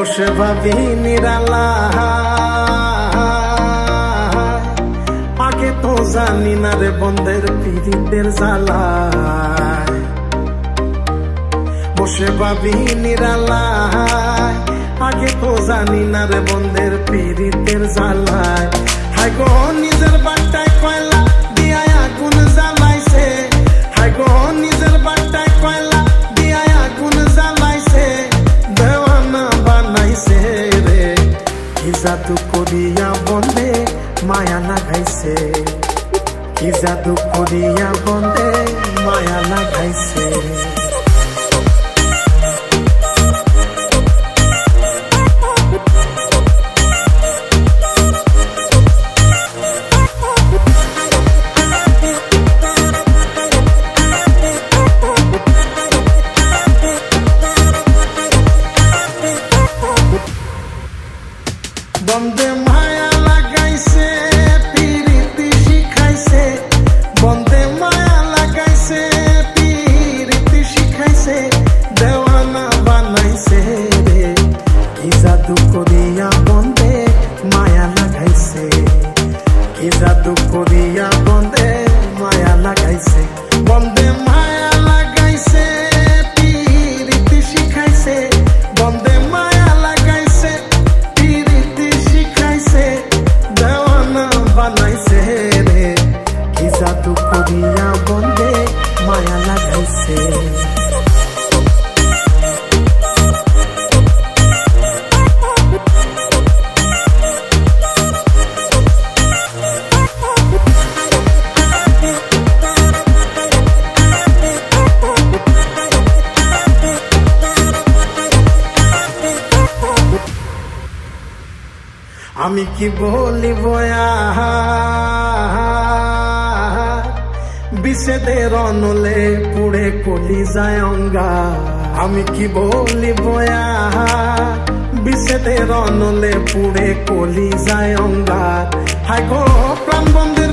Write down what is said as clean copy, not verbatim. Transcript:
বসে ভাবি নিরালা আগে তো জানি না রে বন্ধের পীড়িতের জ্বালা বসে ভাবি নিরালা আগে তো জানি না রে বন্ধের পীড়িতের জ্বালায় হায় গো নিজের বাটায় কয়লা দিয়া আগুন জ্বালাইছে হায় গো নিজের বাটায় কয়লা দিয়া আগুন জ্বালাইছে দেওয়ানা বানাইছে রে কি জাদু করিয়া বন্ধে মায়া লাগাইছে কি জাদু করিয়া বন্ধে মায়া লাগাইছে বন্ধে মায়া লাগাইছে পীড়িতি শিখাইছে বন্ধে মায়া লাগাইছে পীড়িতি শিখাইছে দেওয়ানা বানাইছে রে কি জাদু করিয়া বন্ধে মায়া লাগাইছে কি জাদু করিয়া বন্ধে মায়া লাগাইছে বন্ধে মায়া লাগাইছে পীড়িতি শিখাইছে বন্ধে মায়া লাগাইছে বানাইছে রে কি জাদু করিয়া বন্ধে মায়া লাগাইছে আমি কি বলিব বিষেদের অনলে পুড়ে কলি যায় অঙ্গা আমি কি বলিব বিষেদের অনলে পুড়ে কলি যায় অঙ্গা হায় গো প্রাণ বন্ধের